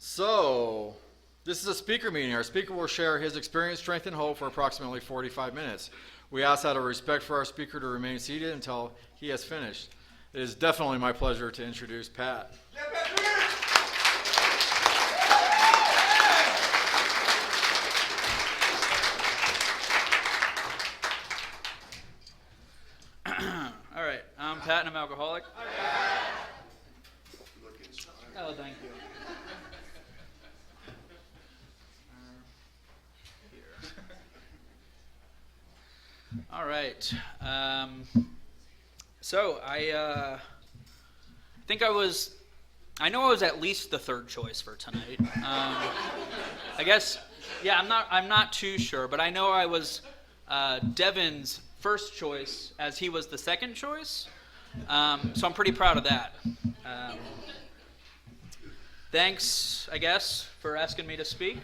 So, this is a speaker meeting. Our speaker will share his experience, strength, and hope for approximately 45 minutes. We ask out of respect for our speaker to remain seated until he has finished. It is definitely my pleasure to introduce Pat. All right, I'm Pat and I'm alcoholic. Oh, thank you. All right. So I think I know I was at least the third choice for tonight. I guess, yeah, I'm not too sure, but I know I was Devin's first choice as he was the second choice. So I'm pretty proud of that. Thanks, I guess, for asking me to speak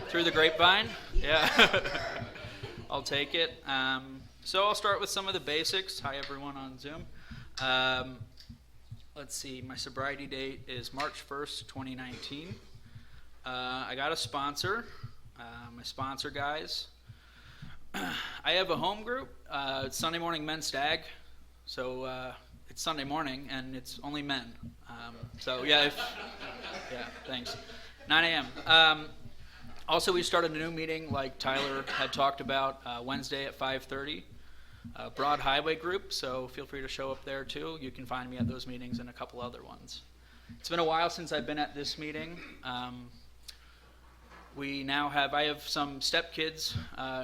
through the grapevine. Yeah, I'll take it. So I'll start with some of the basics. Hi, everyone on Zoom. Let's see, my sobriety date is March 1st, 2019. I got a sponsor. My sponsor, guys. I have a home group. It's Sunday morning men's stag. So it's Sunday morning, and it's only men. Yeah, thanks. 9 a.m. Also, we started a new meeting, like Tyler had talked about, Wednesday at 5:30. Broad Highway group, so feel free to show up there too. You can find me at those meetings and a couple other ones. It's been a while since I've been at this meeting. I have some stepkids,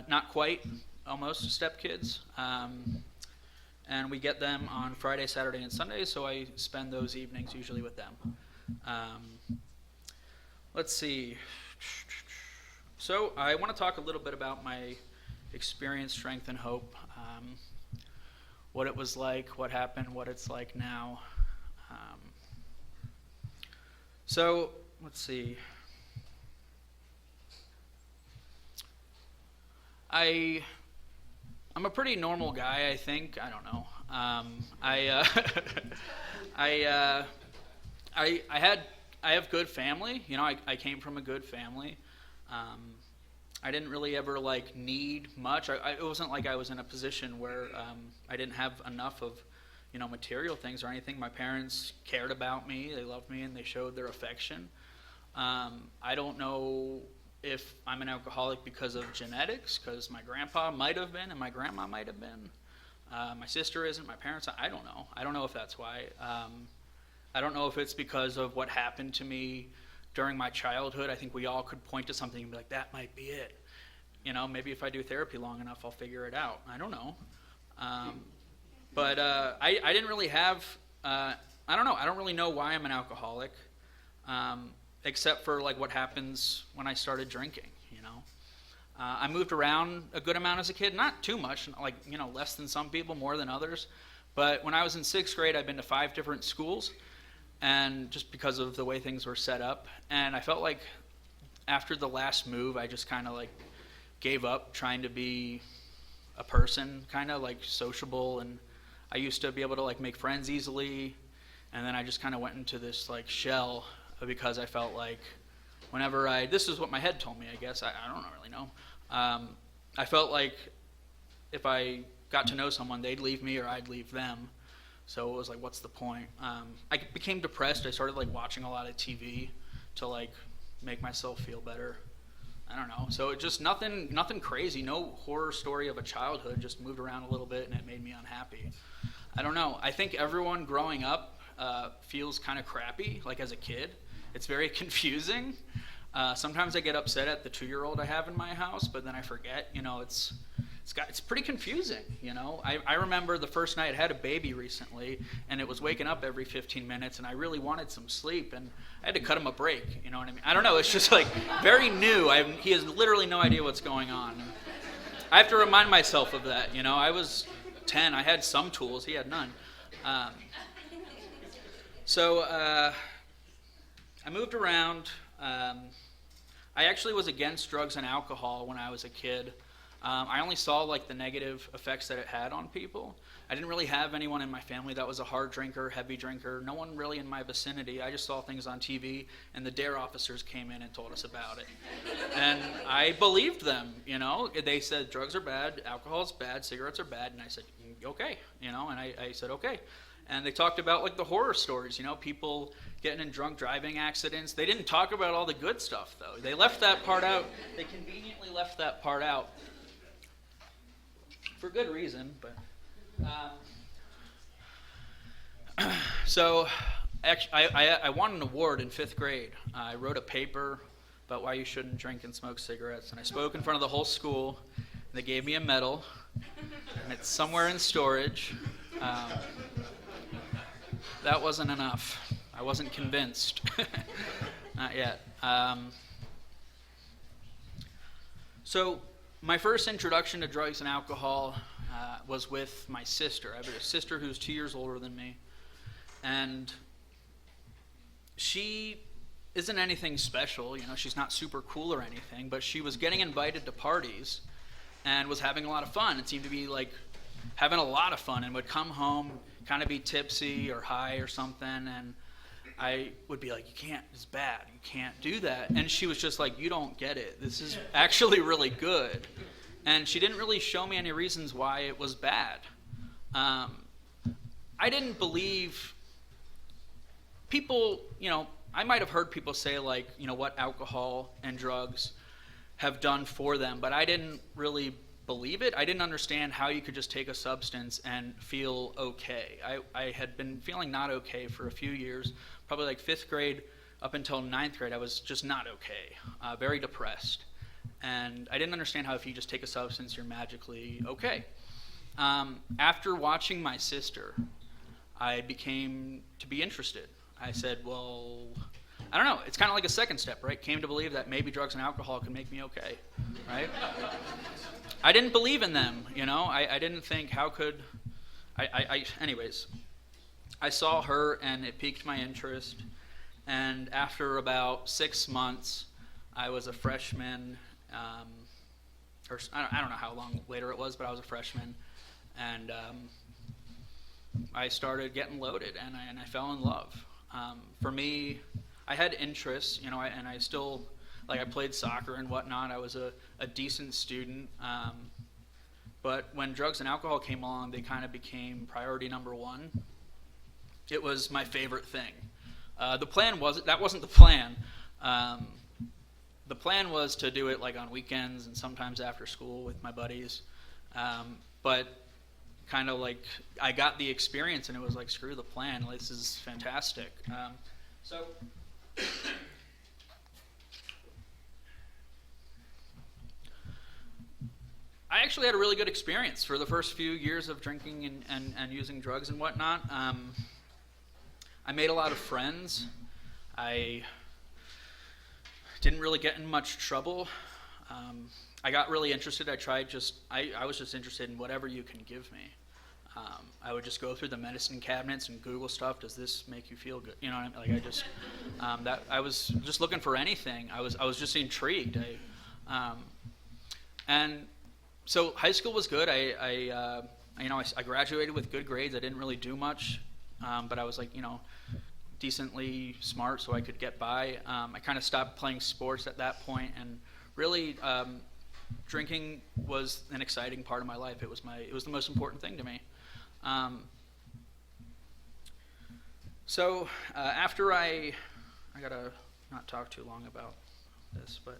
not quite, almost stepkids. And we get them on Friday, Saturday, and Sunday, so I spend those evenings usually with them. Let's see. So I want to talk a little bit about my experience, strength, and hope. What it was like, what happened, what it's like now. So let's see. I'm a pretty normal guy, I think. I don't know. I have good family. You know, I came from a good family. I didn't really ever need much. It wasn't like I was in a position where I didn't have enough of, material things or anything. My parents cared about me. They loved me and they showed their affection. I don't know if I'm an alcoholic because of genetics, because my grandpa might have been and my grandma might have been. My sister isn't, my parents, I don't know. I don't know if that's why. I don't know if it's because of what happened to me during my childhood. I think we all could point to something and be like, that might be it. Maybe if I do therapy long enough, I'll figure it out. I don't know. But I didn't really have, I don't know. I don't really know why I'm an alcoholic. Except for what happens when I started drinking, I moved around a good amount as a kid, not too much, less than some people, more than others. But when I was in 6th grade, I'd been to 5 different schools, and just because of the way things were set up. And I felt like after the last move, I just kind of gave up trying to be a person, kind of sociable. And I used to be able to make friends easily, and then I just kind of went into this shell because I felt like whenever this is what my head told me, I guess, I don't really know. I felt like if I got to know someone, they'd leave me or I'd leave them. So it was what's the point? I became depressed. I started watching a lot of TV to make myself feel better. I don't know. So it just nothing crazy, no horror story of a childhood, just moved around a little bit and it made me unhappy. I don't know. I think everyone growing up feels kind of crappy, as a kid. It's very confusing. Sometimes I get upset at the 2-year-old I have in my house, but then I forget. It's pretty confusing. I remember the first night I had a baby recently, and it was waking up every 15 minutes, and I really wanted some sleep, and I had to cut him a break. You know what I mean? I don't know. It's just very new. He has literally no idea what's going on. I have to remind myself of that. I was 10. I had some tools. He had none. So I moved around. I actually was against drugs and alcohol when I was a kid. I only saw like the negative effects that it had on people. I didn't really have anyone in my family that was a hard drinker, heavy drinker. No one really in my vicinity. I just saw things on TV, and the DARE officers came in and told us about it. And I believed them, you know. They said drugs are bad, alcohol is bad, cigarettes are bad, and I said, okay, you know, and I said, okay. And they talked about like the horror stories, you know, people getting in drunk driving accidents. They didn't talk about all the good stuff, though. They left that part out. They conveniently left that part out for good reason, but... So, actually, I won an award in 5th grade. I wrote a paper about why you shouldn't drink and smoke cigarettes, and I spoke in front of the whole school. And they gave me a medal, and it's somewhere in storage. That wasn't enough. I wasn't convinced. Not yet. So, my first introduction to drugs and alcohol was with my sister. I have a sister who's 2 years older than me, and she isn't anything special, you know, she's not super cool or anything, but she was getting invited to parties and was having a lot of fun and seemed to be like having a lot of fun and would come home, kind of be tipsy or high or something, and I would be like, you can't, it's bad, you can't do that. And she was just like, you don't get it, this is actually really good. And she didn't really show me any reasons why it was bad. I didn't believe people, you know, I might have heard people say like, you know, what alcohol and drugs have done for them, but I didn't really believe it. I didn't understand how you could just take a substance and feel okay. I had been feeling not okay for a few years, probably like 5th grade up until 9th grade. I was just not okay, very depressed. And I didn't understand how if you just take a substance, you're magically okay. After watching my sister, I became to be interested. I said, well, I don't know. It's kind of like a second step, right? Came to believe that maybe drugs and alcohol could make me okay, right? I didn't believe in them, you know. I didn't think how could anyways, I saw her and it piqued my interest. And after about 6 months, I was a freshman, or I don't know how long later it was, but I was a freshman, and I started getting loaded, and I fell in love. For me, I had interests, you know, and I still, like I played soccer and whatnot. I was a decent student, but when drugs and alcohol came along, they kind of became priority number one. It was my favorite thing. The plan wasn't, that wasn't the plan. The plan was to do it like on weekends and sometimes after school with my buddies, but kind of like I got the experience and it was like, screw the plan, this is fantastic. So I actually had a really good experience for the first few years of drinking and using drugs and whatnot. I made a lot of friends. I didn't really get in much trouble. I got really interested. I was just interested in whatever you can give me. I would just go through the medicine cabinets and Google stuff. Does this make you feel good? You know what I mean? Like I was just looking for anything. I was just intrigued. And so high school was good. I graduated with good grades. I didn't really do much, but I was like, you know, decently smart so I could get by. I kind of stopped playing sports at that point, and really drinking was an exciting part of my life. It was the most important thing to me. So after I gotta not talk too long about this, but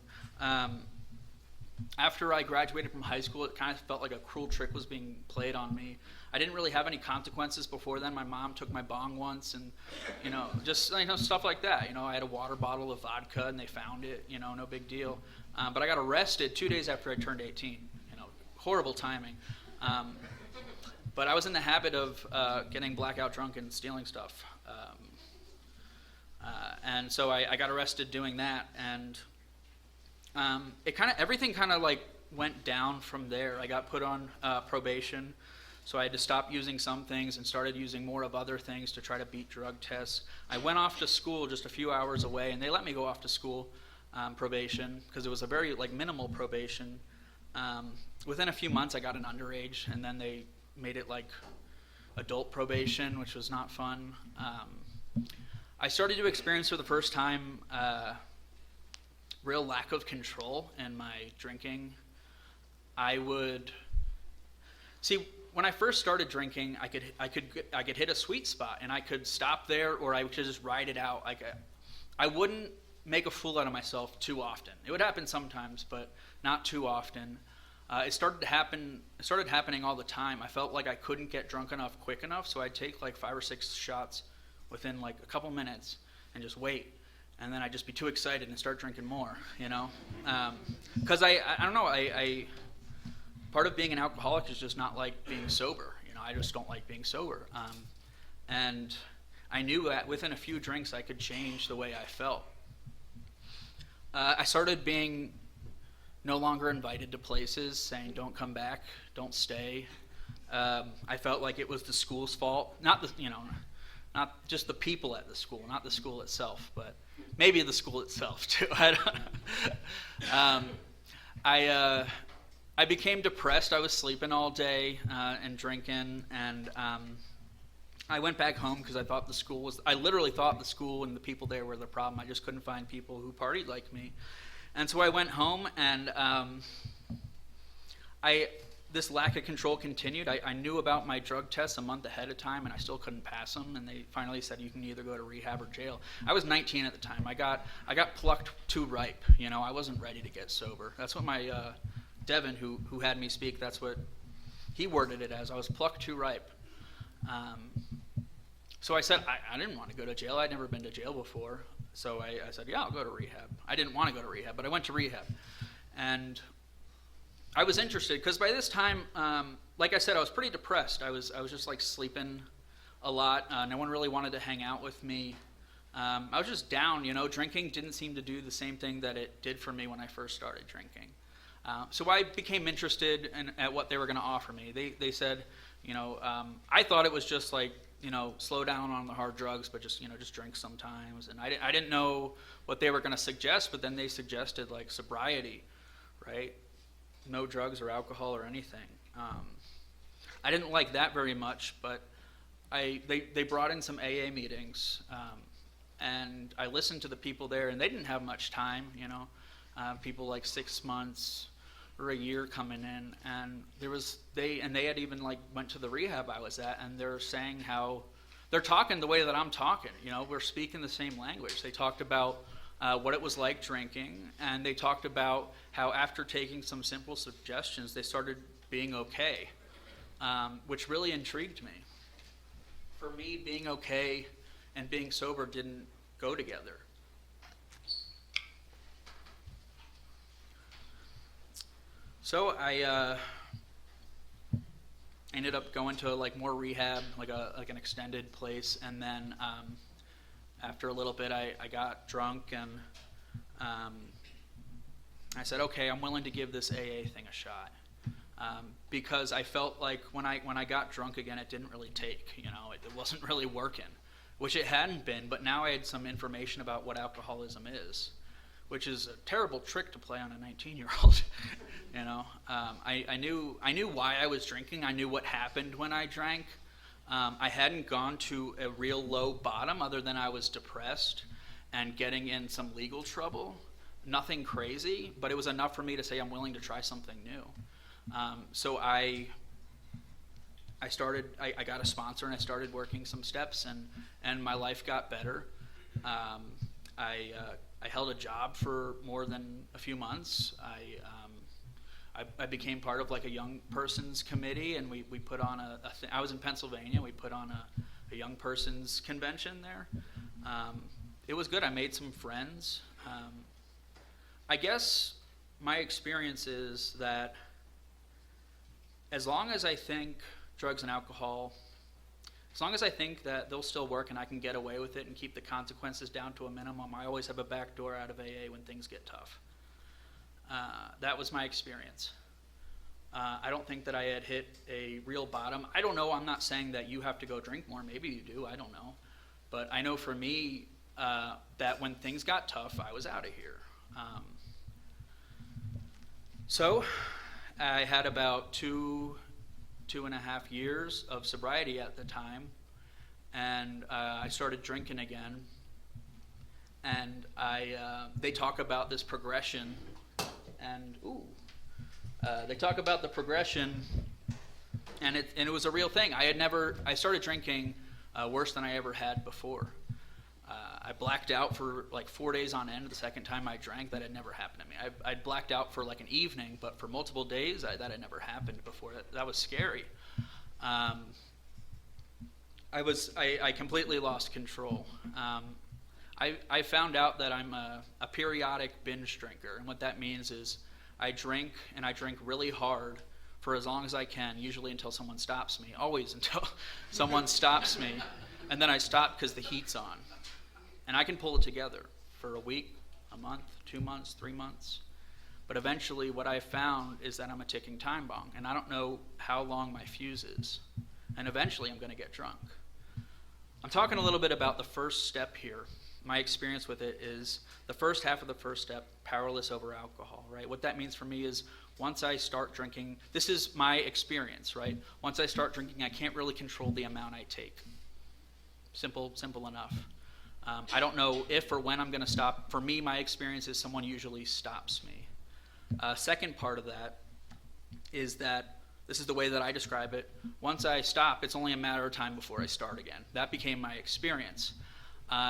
after I graduated from high school, it kind of felt like a cruel trick was being played on me. I didn't really have any consequences before then. My mom took my bong once, and just stuff like that. I had a water bottle of vodka, and they found it. No big deal. But I got arrested 2 days after I turned 18. Horrible timing. But I was in the habit of getting blackout drunk and stealing stuff, and so I got arrested doing that, and everything kind of like went down from there. I got put on probation, so I had to stop using some things and started using more of other things to try to beat drug tests. I went off to school just a few hours away, and they let me go off to school probation because it was a very minimal probation. Within a few months, I got an underage, and then they made it like adult probation, which was not fun. I started to experience for the first time real lack of control in my drinking. I would see when I first started drinking, I could hit a sweet spot, and I could stop there, or I could just ride it out. I wouldn't make a fool out of myself too often. It would happen sometimes, but not too often. It started happening all the time. I felt like I couldn't get drunk enough quick enough, so I'd take like 5 or 6 shots within like a couple minutes and just wait. And then I'd just be too excited and start drinking more, you know? Because I don't know, part of being an alcoholic is just not like being sober. You know, I just don't like being sober. And I knew that within a few drinks I could change the way I felt. I started being no longer invited to places, saying don't come back, don't stay. I felt like it was the school's fault, not just the people at the school, not the school itself, but maybe the school itself too. I don't know. I became depressed. I was sleeping all day and drinking, and I went back home because I literally thought the school and the people there were the problem. I just couldn't find people who partied like me. And so I went home, and this lack of control continued. I knew about my drug tests a month ahead of time, and I still couldn't pass them. And they finally said you can either go to rehab or jail. I was 19 at the time. I got plucked too ripe. You know, I wasn't ready to get sober. That's what my Devin, who had me speak, that's what he worded it as. I was plucked too ripe. So I said I didn't want to go to jail. I'd never been to jail before. So I said, yeah, I'll go to rehab. I didn't want to go to rehab, but I went to rehab. And I was interested because by this time, like I said, I was pretty depressed. I was just like sleeping a lot. No one really wanted to hang out with me. I was just down, you know. Drinking didn't seem to do the same thing that it did for me when I first started drinking. So I became interested at what they were going to offer me. They said, you know, I thought it was just like, you know, slow down on the hard drugs, but just, you know, just drink sometimes. And I didn't know what they were going to suggest, but then they suggested like sobriety, right? No drugs or alcohol or anything. I didn't like that very much, but they brought in some AA meetings, and I listened to the people there, and they didn't have much time, you know. People like 6 months or a year coming in, and they had even like went to the rehab I was at, and they're saying how they're talking the way that I'm talking. You know, we're speaking the same language. They talked about what it was like drinking, and they talked about how after taking some simple suggestions, they started being okay, which really intrigued me. For me, being okay and being sober didn't go together. So I ended up going to like more rehab, like an extended place, and then after a little bit, I got drunk, and I said, okay, I'm willing to give this AA thing a shot, because I felt like when I got drunk again, it didn't really take, you know, it wasn't really working, which it hadn't been, but now I had some information about what alcoholism is, which is a terrible trick to play on a 19-year-old. You know, I knew why I was drinking. I knew what happened when I drank. I hadn't gone to a real low bottom other than I was depressed and getting in some legal trouble. Nothing crazy, but it was enough for me to say I'm willing to try something new. So I got a sponsor, and I started working some steps, and my life got better. I held a job for more than a few months. I became part of like a young person's committee, and we put on I was in Pennsylvania. We put on a young person's convention there. It was good. I made some friends. I guess my experience is that as long as I think drugs and alcohol, as long as I think that they'll still work and I can get away with it and keep the consequences down to a minimum, I always have a back door out of AA when things get tough. That was my experience. I don't think that I had hit a real bottom. I don't know. I'm not saying that you have to go drink more. Maybe you do. I don't know. But I know for me that when things got tough, I was out of here. So I had about 2.5 years of sobriety at the time, and I started drinking again. And they talk about this progression, and they talk about the progression, and it was a real thing. I started drinking worse than I ever had before. I blacked out for like 4 days on end the second time I drank. That had never happened to me. I'd blacked out for like an evening, but for multiple days, that had never happened before. That was scary. I completely lost control. I found out that I'm a periodic binge drinker, and what that means is I drink, and I drink really hard for as long as I can, usually until someone stops me, always until someone stops me, and then I stop because the heat's on. And I can pull it together for a week, a month, 2 months, 3 months. But eventually what I found is that I'm a ticking time bomb, and I don't know how long my fuse is. And eventually I'm going to get drunk. I'm talking a little bit about the first step here. My experience with it is the first half of the first step, powerless over alcohol, right? What that means for me is once I start drinking, this is my experience, right? Once I start drinking, I can't really control the amount I take. Simple enough. I don't know if or when I'm going to stop. For me, my experience is someone usually stops me. Second part of that is that this is the way that I describe it. Once I stop, it's only a matter of time before I start again. That became my experience.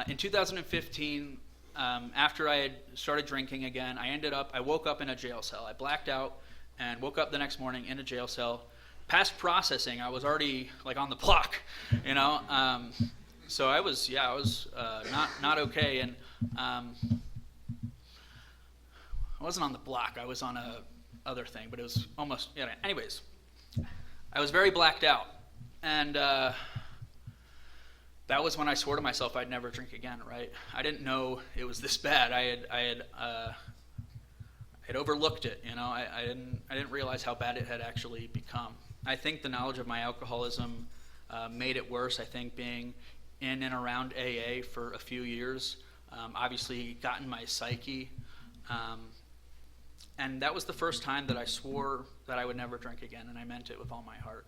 In 2015, after I had started drinking again, I woke up in a jail cell. I blacked out and woke up the next morning in a jail cell. Past processing, I was already like on the block, you know. So I was not okay, and I wasn't on the block. I was on a other thing, but it was almost. Yeah. Anyways, I was very blacked out, and that was when I swore to myself I'd never drink again. Right? I didn't know it was this bad. I had overlooked it. You know, I didn't realize how bad it had actually become. I think the knowledge of my alcoholism made it worse. I think being in and around AA for a few years obviously got in my psyche. And that was the first time that I swore that I would never drink again, and I meant it with all my heart.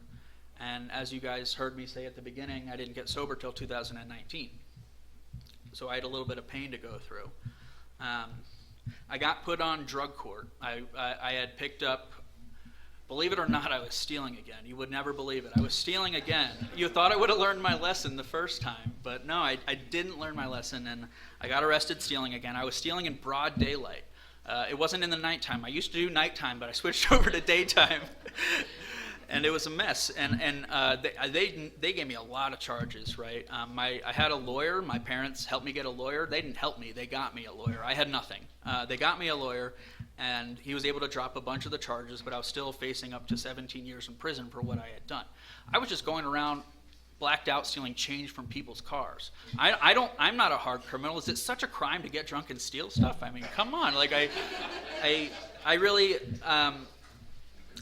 And as you guys heard me say at the beginning, I didn't get sober till 2019. So I had a little bit of pain to go through. I got put on drug court. I had picked up, believe it or not, I was stealing again. You would never believe it. I was stealing again. You thought I would have learned my lesson the first time, but no, I didn't learn my lesson, and I got arrested stealing again. I was stealing in broad daylight. It wasn't in the nighttime. I used to do nighttime, but I switched over to daytime, and it was a mess. And they gave me a lot of charges, right? I had a lawyer. My parents helped me get a lawyer. They didn't help me. They got me a lawyer. I had nothing. They got me a lawyer, and he was able to drop a bunch of the charges, but I was still facing up to 17 years in prison for what I had done. I was just going around blacked out stealing change from people's cars. I'm not a hard criminal. Is it such a crime to get drunk and steal stuff? I mean, come on. Like I really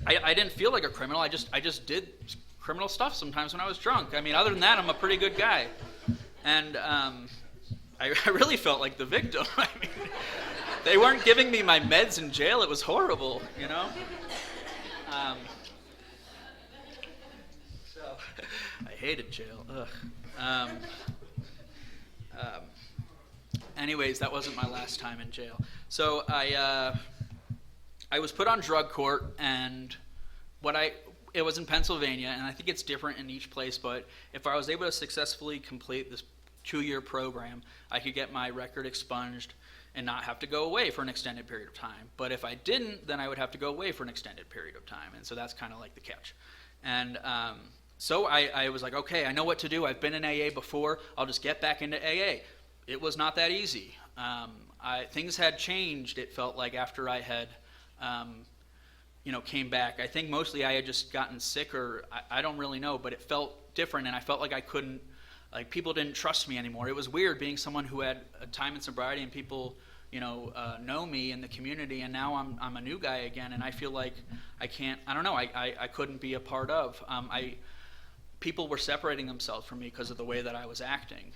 I didn't feel like a criminal. I just did criminal stuff sometimes when I was drunk. I mean, other than that, I'm a pretty good guy. And I really felt like the victim. I mean, they weren't giving me my meds in jail. It was horrible, you know? So I hated jail. Ugh. Anyways, that wasn't my last time in jail. So I was put on drug court, and it was in Pennsylvania, and I think it's different in each place, but if I was able to successfully complete this 2-year program, I could get my record expunged and not have to go away for an extended period of time. But if I didn't, then I would have to go away for an extended period of time, and so that's kind of like the catch. And so I was like, okay, I know what to do. I've been in AA before. I'll just get back into AA. It was not that easy. Things had changed, it felt like, after I had came back. I think mostly I had just gotten sicker. I don't really know, but it felt different, and I felt like I couldn't, like, people didn't trust me anymore. It was weird being someone who had a time in sobriety and people, know me in the community, and now I'm a new guy again, and I feel like I couldn't be a part of. People were separating themselves from me because of the way that I was acting.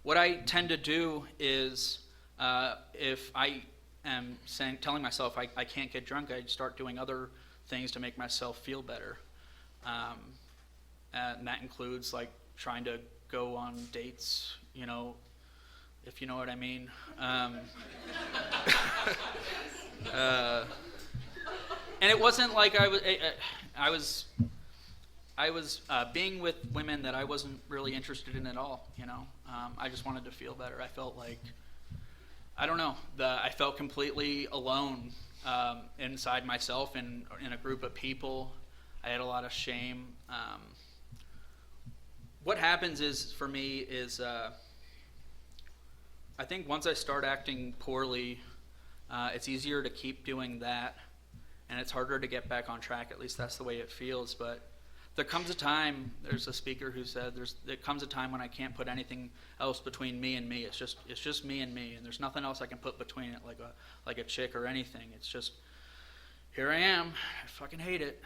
What I tend to do is, if I am telling myself I can't get drunk, I start doing other things to make myself feel better. And that includes like trying to go on dates, if you know what I mean. And it wasn't like I was being with women that I wasn't really interested in at all. I just wanted to feel better. I felt like, I don't know, I felt completely alone inside myself and in a group of people. I had a lot of shame. What happens is, for me, is I think once I start acting poorly, it's easier to keep doing that, and it's harder to get back on track. At least that's the way it feels. But there comes a time, there's a speaker who said, there comes a time when I can't put anything else between me and me. It's just me and me, and there's nothing else I can put between it, like a chick or anything. It's just, here I am. I fucking hate it,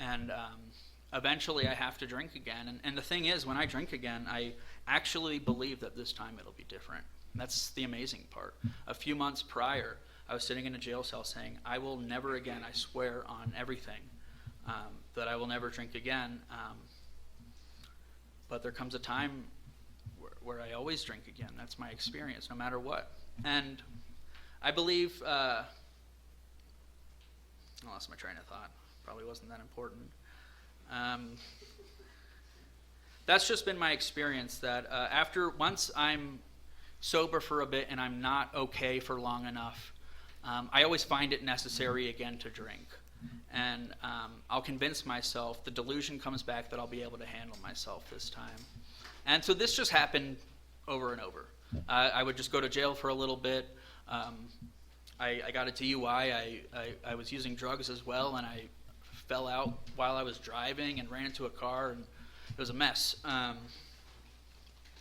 And eventually I have to drink again. And the thing is, when I drink again, I actually believe that this time it'll be different. And that's the amazing part. A few months prior, I was sitting in a jail cell saying, I will never again, I swear on everything, that I will never drink again. But there comes a time where I always drink again. That's my experience, no matter what. And I believe, I lost my train of thought. Probably wasn't that important. That's just been my experience, that once I'm sober for a bit and I'm not okay for long enough, I always find it necessary again to drink. And I'll convince myself, the delusion comes back that I'll be able to handle myself this time. And so this just happened over and over. I would just go to jail for a little bit. I got a DUI. I was using drugs as well, and I fell out while I was driving and ran into a car, and it was a mess.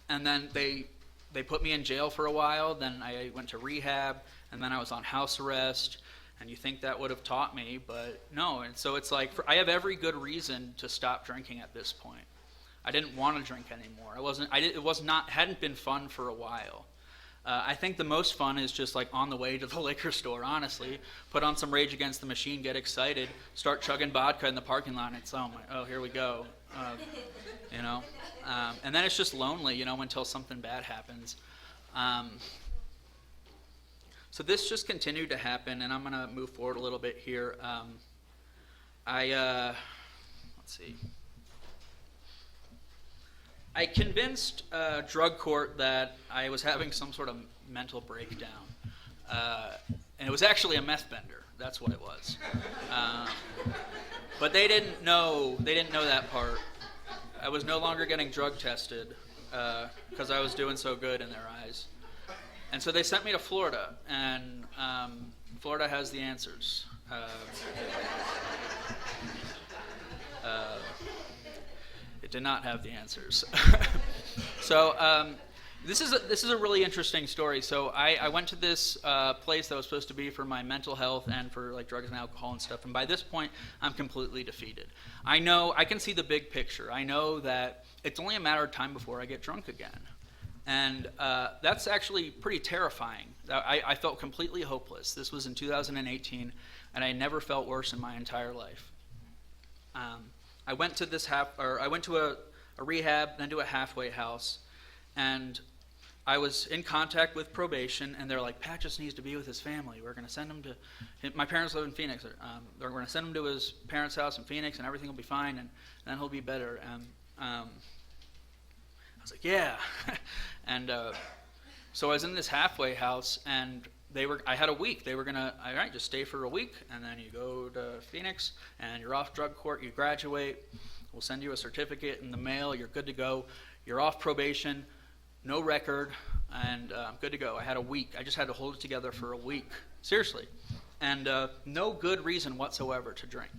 And then they put me in jail for a while. Then I went to rehab, and then I was on house arrest. And you think that would have taught me, but no. And so it's like, I have every good reason to stop drinking at this point. I didn't want to drink anymore. It hadn't been fun for a while. I think the most fun is just like on the way to the liquor store, honestly. Put on some Rage Against the Machine, get excited, start chugging vodka in the parking lot, and it's, here we go. And then it's just lonely, until something bad happens. So this just continued to happen, and I'm going to move forward a little bit here. Let's see. I convinced drug court that I was having some sort of mental breakdown. And it was actually a meth bender. That's what it was. But they didn't know that part. I was no longer getting drug tested because I was doing so good in their eyes. And so they sent me to Florida, and Florida has the answers. It did not have the answers. So this is a really interesting story. So I went to this place that was supposed to be for my mental health and for like drugs and alcohol and stuff. And by this point, I'm completely defeated. I can see the big picture. I know that it's only a matter of time before I get drunk again. And that's actually pretty terrifying. I felt completely hopeless. This was in 2018, and I never felt worse in my entire life. I went to a rehab, then to a halfway house, and I was in contact with probation, and they're like, Pat just needs to be with his family. We're going to send him to, my parents live in Phoenix. We're going to send him to his parents' house in Phoenix, and everything will be fine, and then he'll be better. I was like, yeah. And so I was in this halfway house, and I had a week. They were going to, all right, just stay for a week, and then you go to Phoenix, and you're off drug court, you graduate, we'll send you a certificate in the mail, you're good to go, you're off probation, no record, and I'm good to go. I had a week. I just had to hold it together for a week, seriously, and no good reason whatsoever to drink.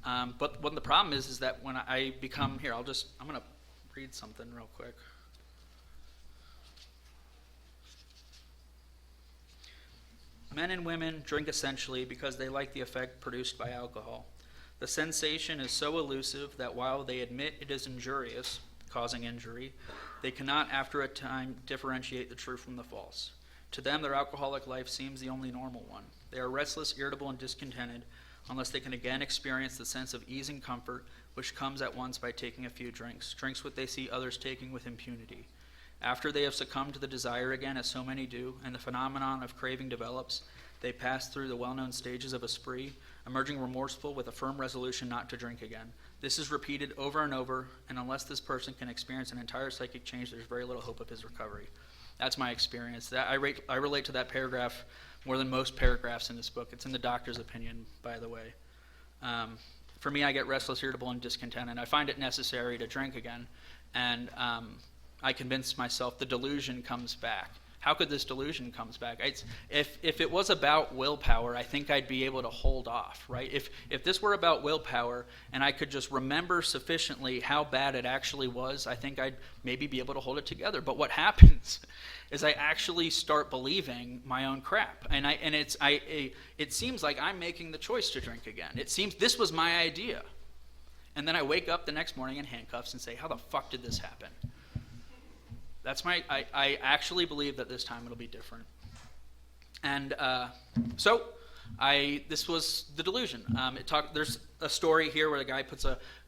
But what the problem is that when I become, here, I'm going to read something real quick. Men and women drink essentially because they like the effect produced by alcohol. The sensation is so elusive that while they admit it is injurious, causing injury, they cannot after a time differentiate the true from the false. To them, their alcoholic life seems the only normal one. They are restless, irritable, and discontented unless they can again experience the sense of ease and comfort which comes at once by taking a few drinks, drinks what they see others taking with impunity. After they have succumbed to the desire again, as so many do, and the phenomenon of craving develops, they pass through the well-known stages of a spree, emerging remorseful with a firm resolution not to drink again. This is repeated over and over, and unless this person can experience an entire psychic change, there's very little hope of his recovery. That's my experience. I relate to that paragraph more than most paragraphs in this book. It's in the doctor's opinion, by the way. For me, I get restless, irritable, and discontent, and I find it necessary to drink again. And I convince myself the delusion comes back. How could this delusion comes back? If it was about willpower, I think I'd be able to hold off, right? If this were about willpower and I could just remember sufficiently how bad it actually was, I think I'd maybe be able to hold it together. But what happens is I actually start believing my own crap, and it seems like I'm making the choice to drink again. It seems this was my idea, and then I wake up the next morning in handcuffs and say, "How the fuck did this happen?" That's I actually believe that this time it'll be different. And this was the delusion. There's a story here where the guy puts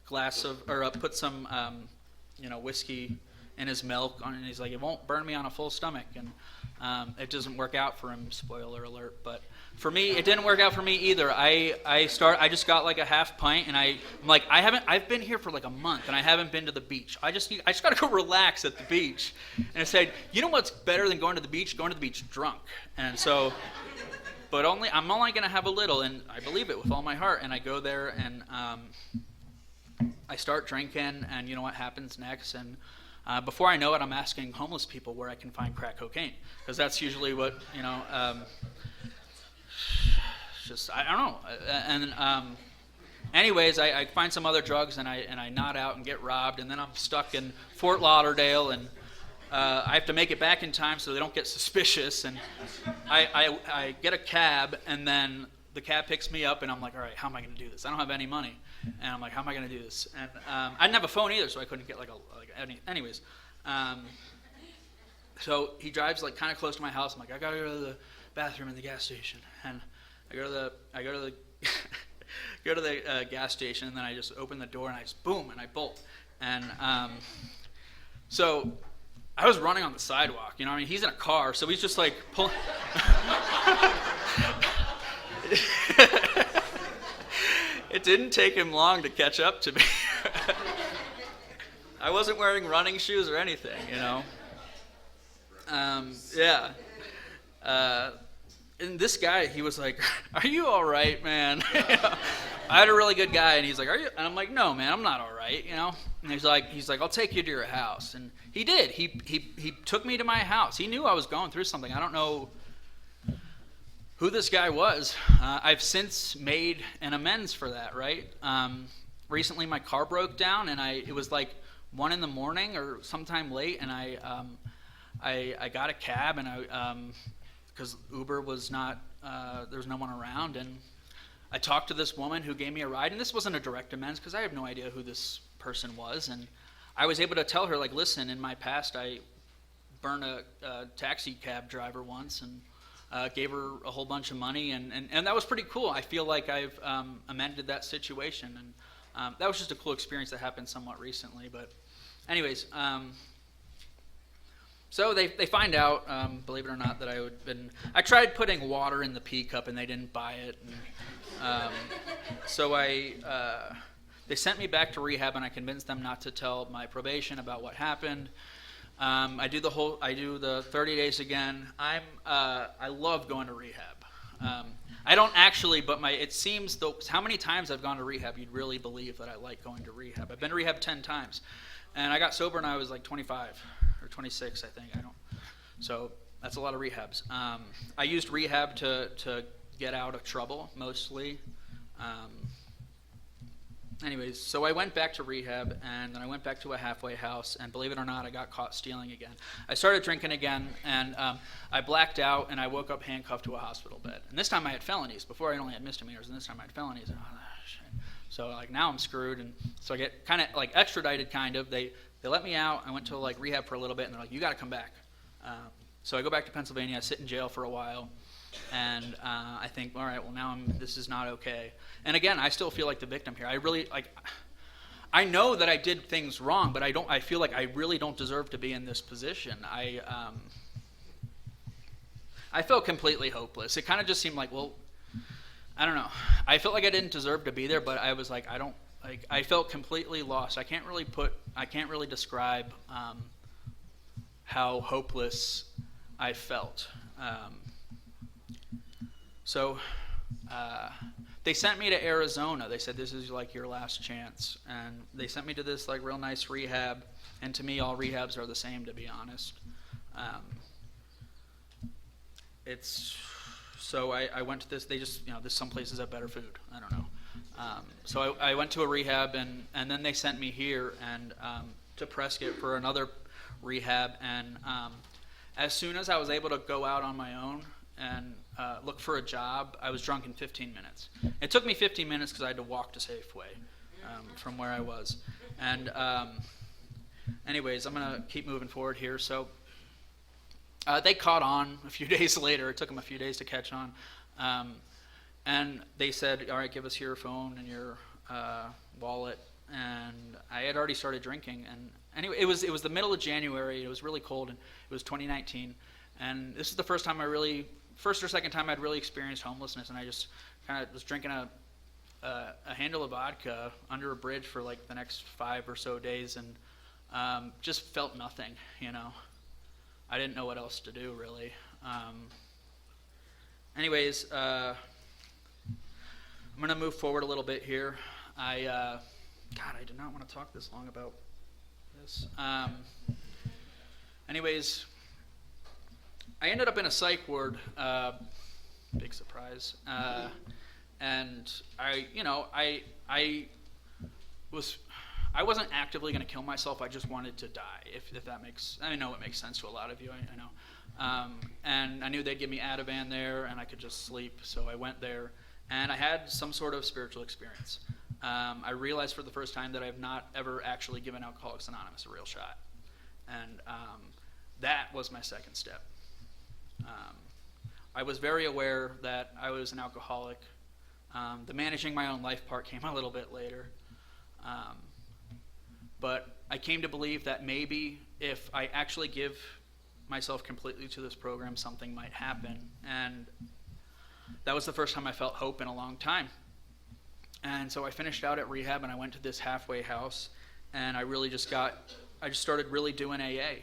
puts some whiskey in his milk on, and he's like, "It won't burn me on a full stomach," and it doesn't work out for him. Spoiler alert. But for me, it didn't work out for me either. I just got like a half pint, and I'm like, I've been here for like a month, and I haven't been to the beach. I just got to go relax at the beach. And I said, you know what's better than going to the beach? Going to the beach drunk. And so, but I'm only going to have a little, and I believe it with all my heart. And I go there, and I start drinking, and you know what happens next? And before I know it, I'm asking homeless people where I can find crack cocaine, because that's usually what, I don't know. And anyways, I find some other drugs, and I nod out and get robbed, and then I'm stuck in Fort Lauderdale, and I have to make it back in time so they don't get suspicious. And I get a cab, and then the cab picks me up, and I'm like, all right, how am I going to do this? I don't have any money. And I'm like, how am I going to do this? And I didn't have a phone either, so I couldn't get anyways. So he drives like kind of close to my house. I'm like, I got to go to the bathroom in the gas station. And I go to the gas station, and then I just open the door, and I just boom, and I bolt. And so I was running on the sidewalk. You know what I mean? He's in a car, so he's just like pulling. It didn't take him long to catch up to me. I wasn't wearing running shoes or anything, Yeah. And this guy, he was like, "Are you all right, man?" I had a really good guy, and he's like, "Are you?" And I'm like, "No, man, I'm not all right, And he's like, "I'll take you to your house." And he did. He took me to my house. He knew I was going through something. I don't know who this guy was. I've since made an amends for that, right? Recently, my car broke down, and it was like 1 a.m. or sometime late, and I got a cab, and because Uber was not, there was no one around, and I talked to this woman who gave me a ride, and this wasn't a direct amends because I have no idea who this person was, and I was able to tell her, like, listen, in my past, I burned a taxi cab driver once, and gave her a whole bunch of money, and that was pretty cool. I feel like I've amended that situation, and that was just a cool experience that happened somewhat recently. But anyways, so they find out, believe it or not, that I tried putting water in the pea cup, and they didn't buy it. And, so they sent me back to rehab, and I convinced them not to tell my probation about what happened. I do the 30 days again. I love going to rehab. I don't actually, but it seems though, how many times I've gone to rehab, you'd really believe that I like going to rehab. I've been to rehab 10 times, and I got sober when I was like 25 or 26, I think. So that's a lot of rehabs. I used rehab to get out of trouble mostly. Anyways, so I went back to rehab, and then I went back to a halfway house, and believe it or not, I got caught stealing again. I started drinking again, and I blacked out, and I woke up handcuffed to a hospital bed. And this time I had felonies. Before I only had misdemeanors, and this time I had felonies. And shit. So like now I'm screwed, and so I get kind of like extradited, kind of. They let me out. I went to like rehab for a little bit, and they're like, you got to come back. So I go back to Pennsylvania, I sit in jail for a while, and I think, all right, well now this is not okay. And again, I still feel like the victim here. I know that I did things wrong, but I feel like I really don't deserve to be in this position. I felt completely hopeless. It kind of just seemed like, well, I don't know. I felt like I didn't deserve to be there, but I was like, I felt completely lost. I can't really describe how hopeless I felt. So they sent me to Arizona. They said, this is like your last chance. And they sent me to this like real nice rehab. And to me, all rehabs are the same, to be honest. So I went to this. They just, there's some places have better food. I don't know. So I went to a rehab, and then they sent me here and to Prescott for another rehab. And as soon as I was able to go out on my own and look for a job, I was drunk in 15 minutes. It took me 15 minutes because I had to walk to Safeway from where I was. And anyways, I'm going to keep moving forward here. So they caught on a few days later. It took them a few days to catch on. And they said, all right, give us your phone and your wallet. And I had already started drinking. And anyway, it was the middle of January. It was really cold, and it was 2019. And this is the first or second time I'd really experienced homelessness. And I just kind of was drinking a handle of vodka under a bridge for like the next 5 or so days, and just felt nothing, I didn't know what else to do, really. Anyways, I'm going to move forward a little bit here. I did not want to talk this long about this. Anyways, I ended up in a psych ward. Big surprise. And I wasn't actively going to kill myself. I just wanted to die. If that makes, I know it makes sense to a lot of you. I know. And I knew they'd give me Ativan there, and I could just sleep. So I went there, and I had some sort of spiritual experience. I realized for the first time that I have not ever actually given Alcoholics Anonymous a real shot, and that was my second step. I was very aware that I was an alcoholic. The managing my own life part came a little bit later. But I came to believe that maybe if I actually give myself completely to this program, something might happen. And that was the first time I felt hope in a long time. And so I finished out at rehab, and I went to this halfway house, and I just started really doing AA.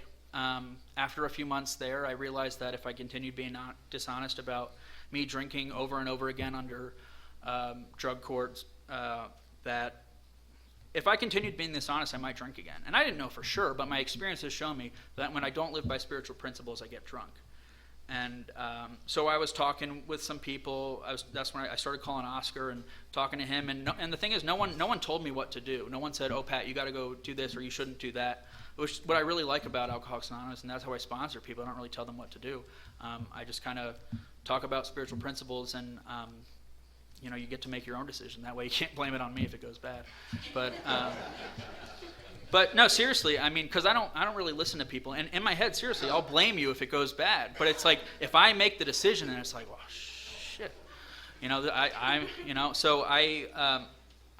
After a few months there, I realized that if I continued being dishonest about me drinking over and over again under drug courts, that if I continued being dishonest, I might drink again. And I didn't know for sure, but my experience has shown me that when I don't live by spiritual principles, I get drunk. And so I was talking with some people. That's when I started calling Oscar and talking to him. And the thing is, no one told me what to do. No one said, "Oh, Pat, you got to go do this," or "You shouldn't do that." Which what I really like about Alcoholics Anonymous, and that's how I sponsor people. I don't really tell them what to do. I just kind of talk about spiritual principles, and you get to make your own decision. That way, you can't blame it on me if it goes bad. But no, seriously, I mean, because I don't really listen to people, and in my head, seriously, I'll blame you if it goes bad. But it's like if I make the decision, and it's like, well, shit, So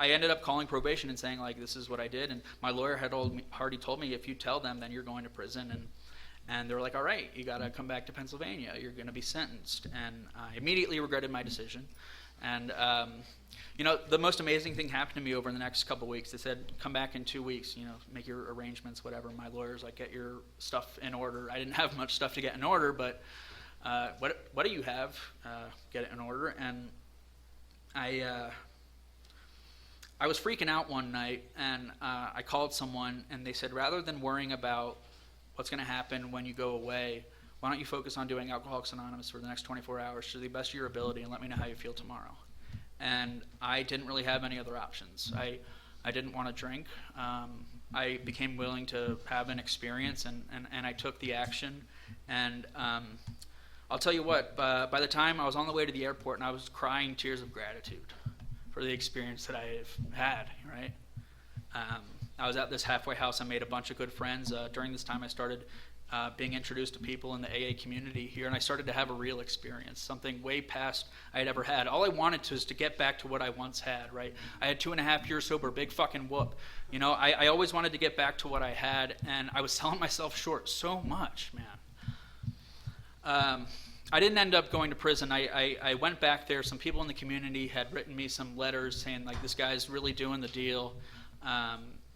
I ended up calling probation and saying like, this is what I did, and my lawyer had already told me, if you tell them, then you're going to prison, and they were like, all right, you got to come back to Pennsylvania, you're going to be sentenced, and I immediately regretted my decision. And the most amazing thing happened to me over the next couple of weeks. They said, come back in 2 weeks, make your arrangements, whatever. My lawyer's like, get your stuff in order. I didn't have much stuff to get in order, but what do you have? Get it in order. And I was freaking out one night, and I called someone, and they said, rather than worrying about what's going to happen when you go away, why don't you focus on doing Alcoholics Anonymous for the next 24 hours to the best of your ability, and let me know how you feel tomorrow. And I didn't really have any other options. I didn't want to drink. I became willing to have an experience, and I took the action. And I'll tell you what, by the time I was on the way to the airport, and I was crying tears of gratitude for the experience that I have had, right? I was at this halfway house. I made a bunch of good friends. During this time, I started being introduced to people in the AA community here, and I started to have a real experience, something way past I had ever had. All I wanted to is to get back to what I once had, right? I had 2.5 years sober, big fucking whoop. You know, I always wanted to get back to what I had, and I was selling myself short so much, man. I didn't end up going to prison. I went back there. Some people in the community had written me some letters saying, like, this guy's really doing the deal.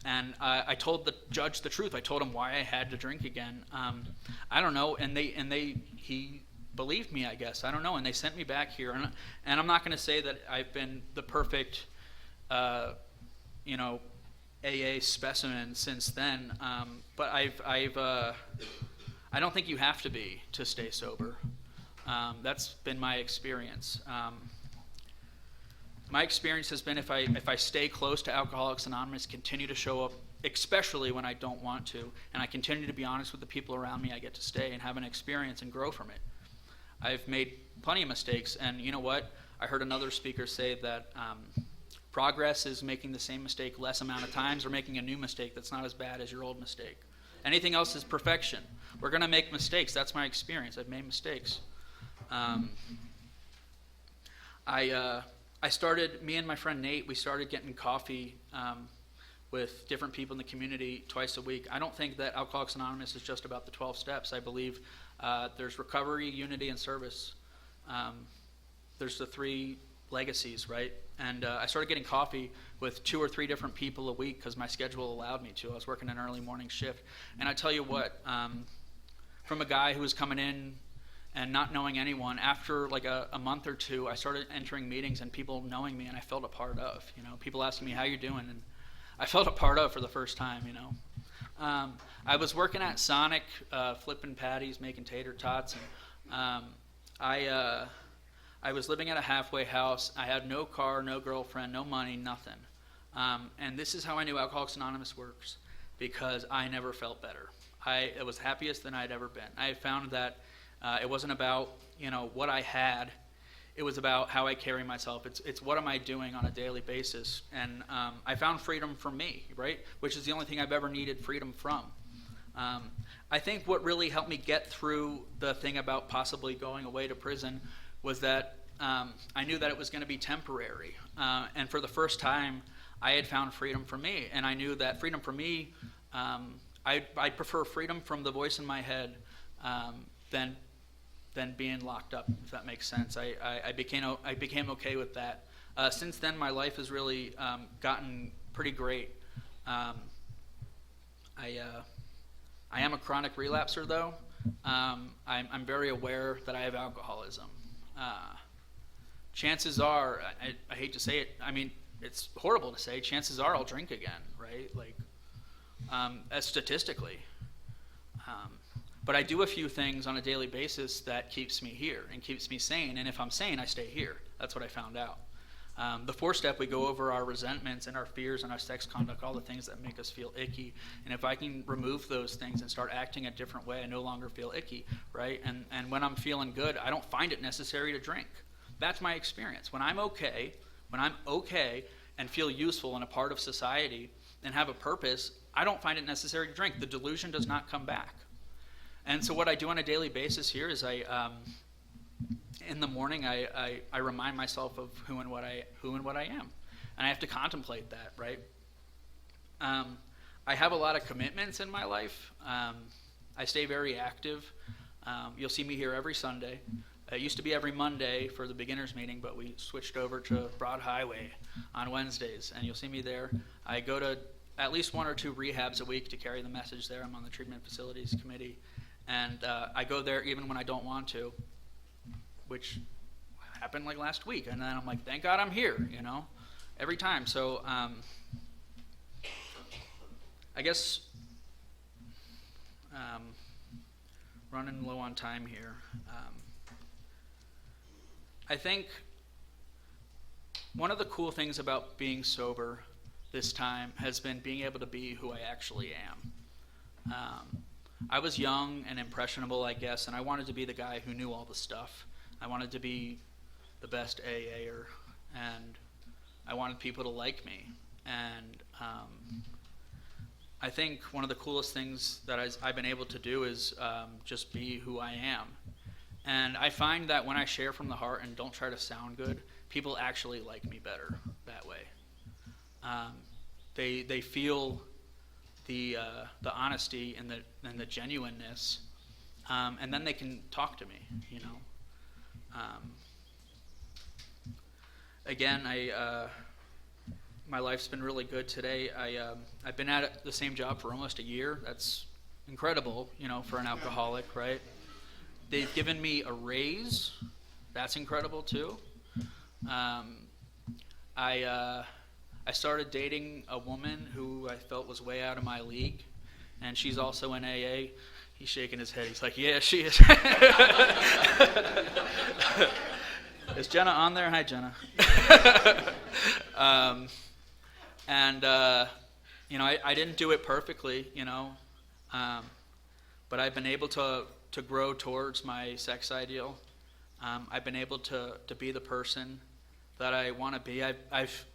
And I told the judge the truth. I told him why I had to drink again. I don't know, and he believed me, I guess. I don't know, and they sent me back here. And I'm not going to say that I've been the perfect, AA specimen since then. But I don't think you have to be to stay sober. That's been my experience. My experience has been if I stay close to Alcoholics Anonymous, continue to show up, especially when I don't want to, and I continue to be honest with the people around me, I get to stay and have an experience and grow from it. I've made plenty of mistakes, and you know what? I heard another speaker say that progress is making the same mistake less amount of times or making a new mistake that's not as bad as your old mistake. Anything else is perfection. We're going to make mistakes. That's my experience. I've made mistakes. I started, me and my friend Nate, we started getting coffee with different people in the community twice a week. I don't think that Alcoholics Anonymous is just about the 12 steps. I believe there's recovery, unity, and service. There's the 3 legacies, right? And I started getting coffee with 2 or 3 different people a week because my schedule allowed me to. I was working an early morning shift. And I tell you what, from a guy who was coming in and not knowing anyone, after like a month or 2, I started entering meetings and people knowing me, and I felt a part of, people asking me, how you doing? And I felt a part of for the first time, I was working at Sonic, flipping patties, making tater tots, and I was living at a halfway house. I had no car, no girlfriend, no money, nothing. And this is how I knew Alcoholics Anonymous works, because I never felt better. I was happiest than I'd ever been. I found that it wasn't about, what I had. It was about how I carry myself. It's what am I doing on a daily basis. And I found freedom from me, right? Which is the only thing I've ever needed freedom from. I think what really helped me get through the thing about possibly going away to prison was that I knew that it was going to be temporary. And for the first time, I had found freedom for me. And I knew that freedom for me, I prefer freedom from the voice in my head than being locked up, if that makes sense. I became okay with that. Since then, my life has really gotten pretty great. I am a chronic relapser, though. I'm very aware that I have alcoholism. Chances are, I hate to say it, I mean, it's horrible to say, chances are I'll drink again, right? Like, statistically. But I do a few things on a daily basis that keeps me here and keeps me sane. And if I'm sane, I stay here. That's what I found out. The 4-step, we go over our resentments and our fears and our sex conduct, all the things that make us feel icky. And if I can remove those things and start acting a different way, I no longer feel icky, right? And when I'm feeling good, I don't find it necessary to drink. That's my experience. When I'm okay and feel useful and a part of society and have a purpose, I don't find it necessary to drink. The delusion does not come back. And so what I do on a daily basis here is in the morning, I remind myself of who and what I am, and I have to contemplate that, right? I have a lot of commitments in my life. I stay very active. You'll see me here every Sunday. It used to be every Monday for the beginners meeting, but we switched over to Broad Highway on Wednesdays, and you'll see me there. I go to at least 1 or 2 rehabs a week to carry the message there. I'm on the treatment facilities committee. And I go there even when I don't want to, which happened like last week. And then I'm like, thank God I'm here, every time. So I guess running low on time here. I think one of the cool things about being sober this time has been being able to be who I actually am. I was young and impressionable, I guess, and I wanted to be the guy who knew all the stuff. I wanted to be the best AA'er, and I wanted people to like me. And I think one of the coolest things that I've been able to do is just be who I am. And I find that when I share from the heart and don't try to sound good, people actually like me better that way. They feel the honesty and the genuineness, and then they can talk to me. You know. Again, my life's been really good today. I've been at the same job for almost a year. That's incredible, you know, for an alcoholic, right? They've given me a raise. That's incredible too. I started dating a woman who I felt was way out of my league, and she's also in AA. He's shaking his head. He's like, yeah, she is. Is Jenna on there? Hi, Jenna. You know, I didn't do it perfectly, you know, but I've been able to grow towards my sex ideal. I've been able to be the person that I want to be. I've,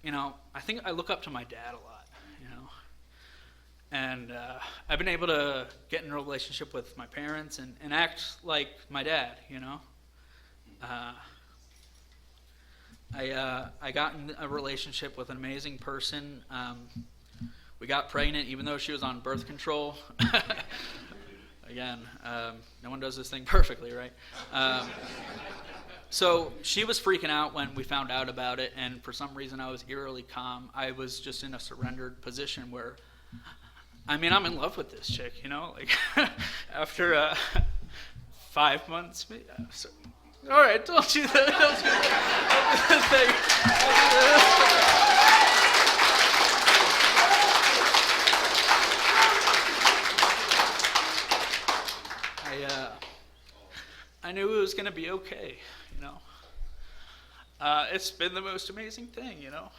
you know, I think I look up to my dad a lot, you know, and I've been able to get in a relationship with my parents and act like my dad, you know. I got in a relationship with an amazing person. We got pregnant even though she was on birth control. Again, no one does this thing perfectly, right? So she was freaking out when we found out about it, and for some reason I was eerily calm. I was just in a surrendered position where, I mean, I'm in love with this chick, you know? Like, after 5 months, so, all right, don't do that. Don't do that. I knew it was going to be okay, you know. It's been the most amazing thing, you know.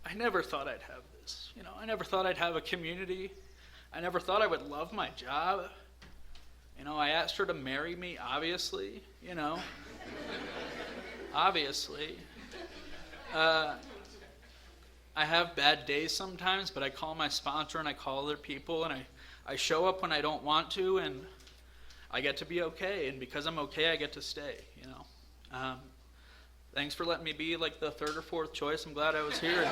I never thought I'd have this, you know. I never thought I'd have a community. I never thought I would love my job. You know, I asked her to marry me, obviously, you know. Obviously. I have bad days sometimes, but I call my sponsor and I call other people, and I show up when I don't want to, and I get to be okay, and because I'm okay, I get to stay, you know. Thanks for letting me be like the third or fourth choice. I'm glad I was here.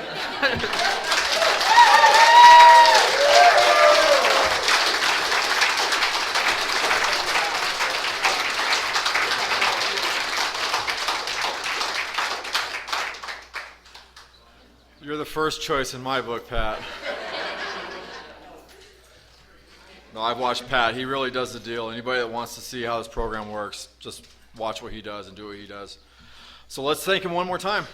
You're the first choice in my book, Pat. No, I've watched Pat. He really does the deal. Anybody that wants to see how this program works, just watch what he does and do what he does. So let's thank him one more time.